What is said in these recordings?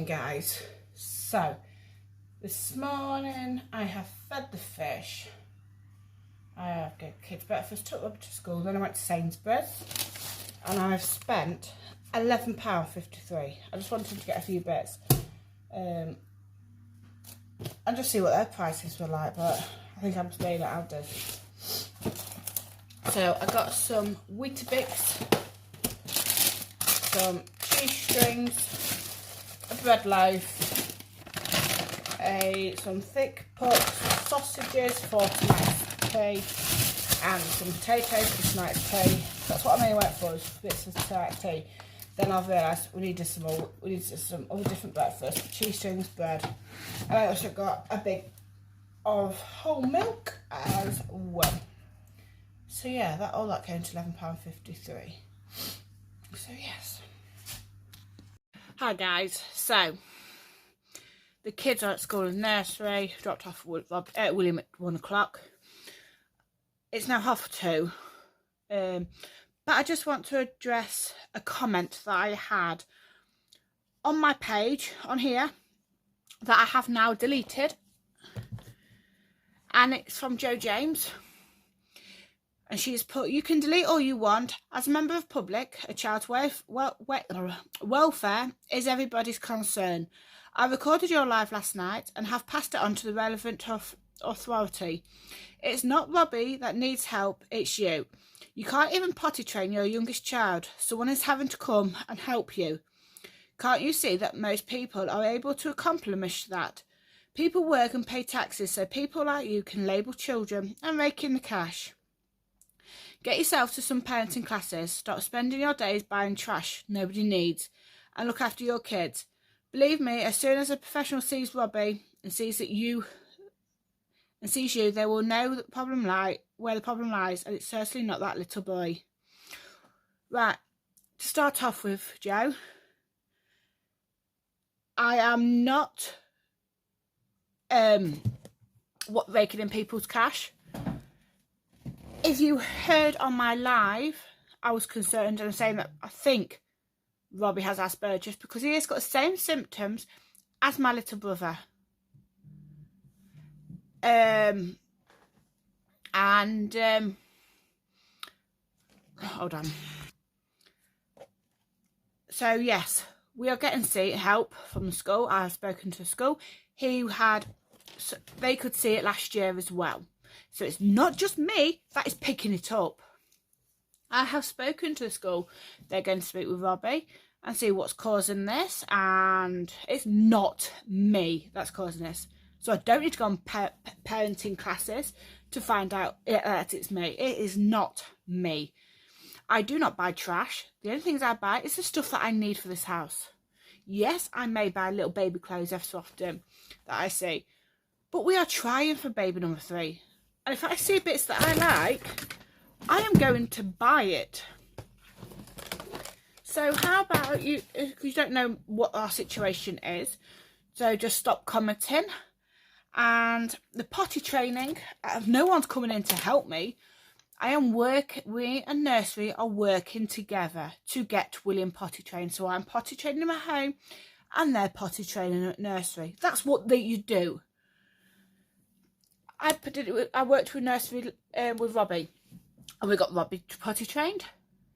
morning, guys. So this morning I have fed the fish, I have got kids breakfast, took them to school, then I went to Sainsbury's and I've spent £11.53. I just wanted to get a few bits and just see what their prices were like, but I think I'm staying at Aldi's. So I got some Weetabix, some cheese strings, a bread loaf, some thick pork sausages for tonight's tea, and some potatoes for tonight's tea. That's what I mainly went for, was bits of tonight's tea. Then I've realised we needed some other different breakfast, cheese strings, bread, and I also got a big of whole milk as well. So yeah, all that came to £11.53. So yes. Hi guys, so the kids are at school in nursery, dropped off William at 1 o'clock. It's now 2:30, but I just want to address a comment that I had on my page on here that I have now deleted, and it's from Jo James. And she's put, "You can delete all you want. As a member of public, a child's welfare is everybody's concern. I recorded your live last night and have passed it on to the relevant authority. It's not Robbie that needs help, it's you. You can't even potty train your youngest child. Someone is having to come and help you. Can't you see that most people are able to accomplish that? People work and pay taxes so people like you can label children and rake in the cash. Get yourself to some parenting classes, stop spending your days buying trash nobody needs, and look after your kids. Believe me, as soon as a professional sees Robbie and sees you, they will know where the problem lies, and it's certainly not that little boy." Right, to start off with, Jo, I am not raking in people's cash. If you heard on my live, I was concerned and saying that I think Robbie has Asperger's because he has got the same symptoms as my little brother. Hold on. So yes, we are getting help from the school. I have spoken to the school. They could see it last year as well. So it's not just me that is picking it up. I have spoken to the school. They're going to speak with Robbie and see what's causing this. And it's not me that's causing this. So I don't need to go on parenting classes to find out that it's me. It is not me. I do not buy trash. The only things I buy is the stuff that I need for this house. Yes, I may buy little baby clothes every so often that I see. But we are trying for baby number 3. And if I see bits that I like, I am going to buy it. So how about you, if you don't know what our situation is, so just stop commenting. And the potty training, no one's coming in to help me. We and nursery are working together to get William potty trained. So I'm potty training him at home and they're potty training at nursery. That's what you do. I worked with nursery with Robbie, and we got Robbie potty trained.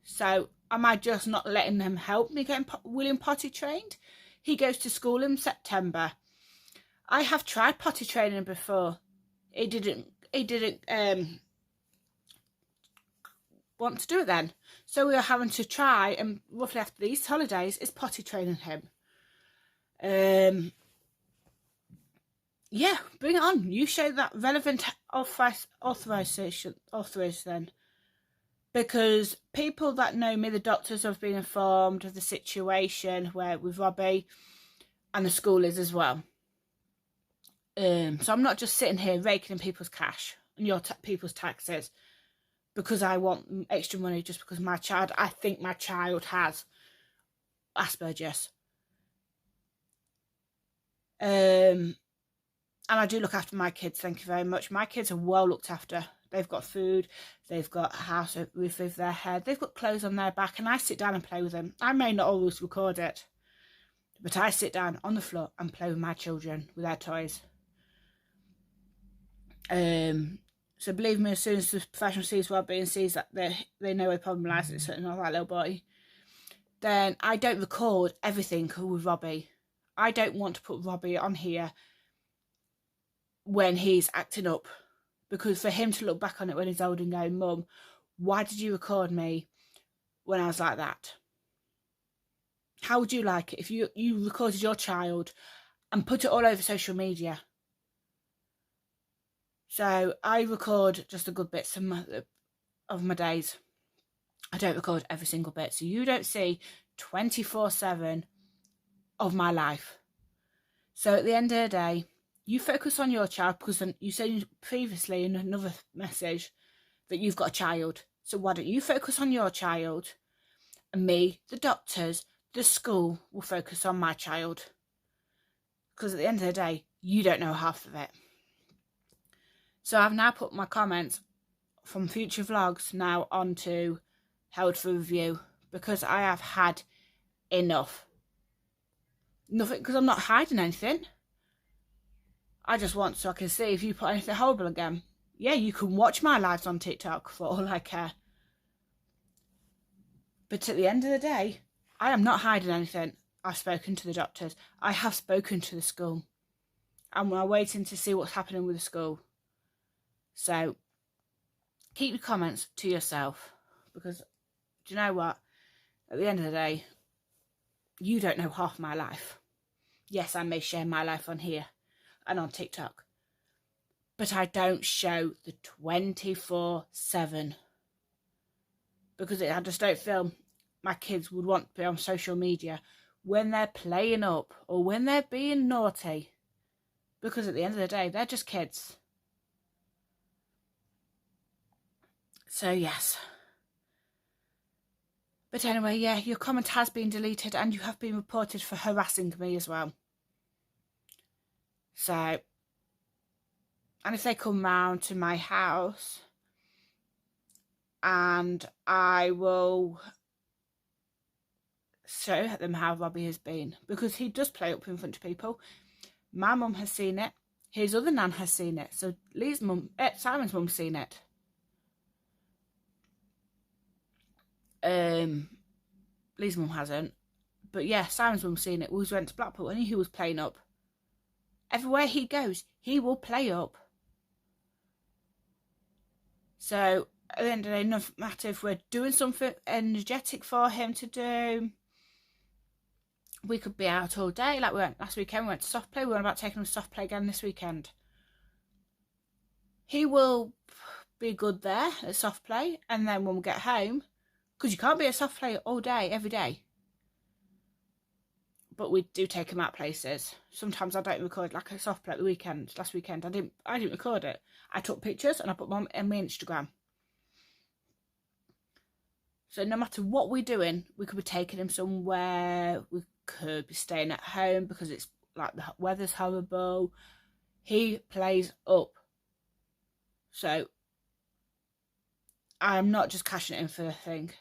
So am I just not letting them help me get William potty trained? He goes to school in September. I have tried potty training before. He didn't want to do it then. So we are having to try, and roughly after these holidays is potty training him. Yeah, bring it on. You show that relevant authorization then. Because people that know me, the doctors, have been informed of the situation with Robbie, and the school is as well. So I'm not just sitting here raking in people's cash and people's taxes because I want extra money just because I think my child has Asperger's. And I do look after my kids, thank you very much. My kids are well looked after. They've got food, they've got a house, a roof over their head, they've got clothes on their back, and I sit down and play with them. I may not always record it. But I sit down on the floor and play with my children, with their toys. So believe me, as soon as the professional sees Robbie and sees that they know where the problem lies, it's not that little boy, then I don't record everything with Robbie. I don't want to put Robbie on here when he's acting up, because for him to look back on it when he's old and go, Mum, why did you record me when I was like that? How would you like it if you recorded your child and put it all over social media? So I record just the good bits of my days. I don't record every single bit. So you don't see 24/7 of my life. So at the end of the day, you focus on your child, because you said previously in another message that you've got a child. So why don't you focus on your child, and me, the doctors, the school will focus on my child? Because at the end of the day, you don't know half of it. So I've now put my comments from future vlogs now onto held for review, because I have had enough. Nothing, because I'm not hiding anything. I just want so I can see if you put anything horrible again. Yeah, you can watch my lives on TikTok for all I care. But at the end of the day, I am not hiding anything. I've spoken to the doctors. I have spoken to the school. And we're waiting to see what's happening with the school. So, keep your comments to yourself. Because, do you know what? At the end of the day, you don't know half my life. Yes, I may share my life on here and on TikTok, but I don't show the 24/7, because I just don't feel my kids would want to be on social media when they're playing up or when they're being naughty, because at the end of the day, they're just kids. So yes. But anyway, yeah, your comment has been deleted and you have been reported for harassing me as well. So, and if they come round to my house, and I will show them how Robbie has been, because he does play up in front of people. My mum has seen it. His other nan has seen it. So Simon's mum's seen it. Lee's mum hasn't. But yeah, Simon's mum's seen it. We went to Blackpool and he was playing up. Everywhere he goes, he will play up. So at the end of the day, no matter if we're doing something energetic for him to do, we could be out all day. Like we went last weekend, we went to soft play. We were about taking him to soft play again this weekend. He will be good there at soft play, and then when we get home, because you can't be at soft play all day, every day. But we do take him out places. Sometimes I don't record, like a soft play at the weekend. Last weekend, I didn't record it. I took pictures and I put them on my Instagram. So no matter what we're doing, we could be taking him somewhere. We could be staying at home because it's like the weather's horrible. He plays up. So I'm not just cashing it in for the thing.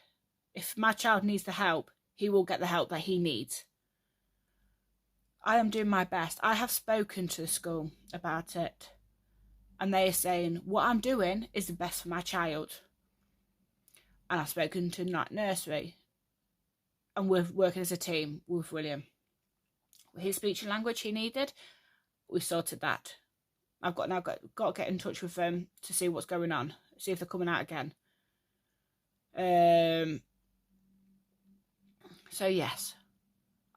If my child needs the help, he will get the help that he needs. I am doing my best. I have spoken to the school about it, and they are saying what I'm doing is the best for my child. And I've spoken to nursery, and we're working as a team with William. His speech and language he needed, we sorted that. I've got to get in touch with them to see what's going on, see if they're coming out again. So yes,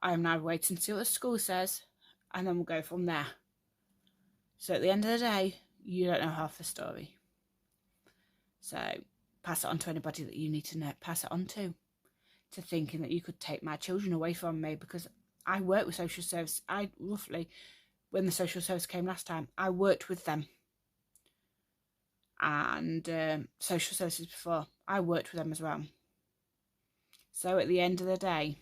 I am now waiting to see what the school says, and then we'll go from there. So at the end of the day, you don't know half the story. So pass it on to anybody that you need to know. Pass it on to thinking that you could take my children away from me, because I work with social service. When the social service came last time, I worked with them. And social services before, I worked with them as well. So at the end of the day,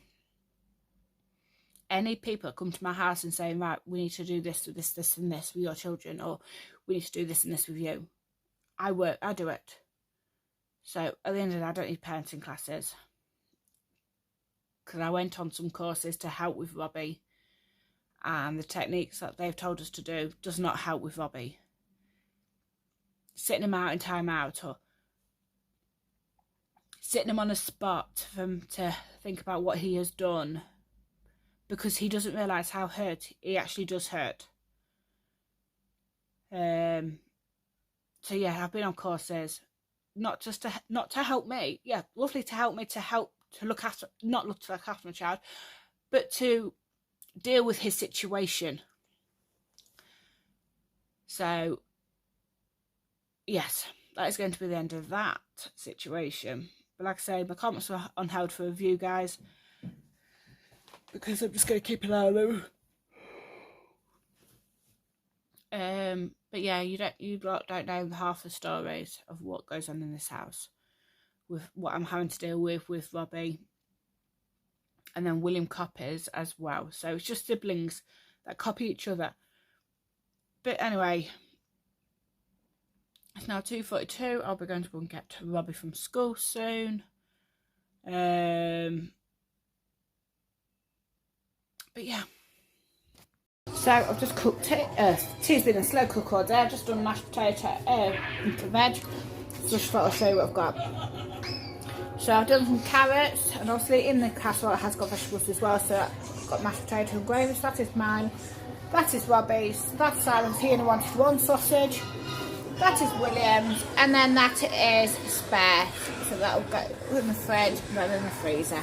any people come to my house and saying, right, we need to do this, this and this with your children, or we need to do this and this with you, I do it. So at the end of the day, I don't need parenting classes, because I went on some courses to help with Robbie, and the techniques that they've told us to do does not help with Robbie. Sitting him out in time out, or sitting him on a spot for him to think about what he has done, because he doesn't realise how hurt he actually does hurt. So yeah, I've been on courses, not to help me, yeah, lovely to help me, not look after my child, but to deal with his situation. So yes, that is going to be the end of that situation. But like I say, my comments are on hold for review, guys, because I'm just going to keep an eye on them. But yeah, you don't know half the stories of what goes on in this house, with what I'm having to deal with Robbie, and then William copies as well. So it's just siblings that copy each other. But anyway, it's now 2:42. I'll be going to go and get Robbie from school soon. But yeah. So I've just cooked it. Tea's been a slow cook all day. I've just done mashed potato into veg. Just thought I'll show you what I've got. So I've done some carrots, and obviously in the casserole it has got vegetables as well. So I've got mashed potato and gravy. So that is mine. That is Robbie's. That's Simon's. He only wanted one sausage. That is William's, and then that is spare. So that'll go in the fridge and then in the freezer.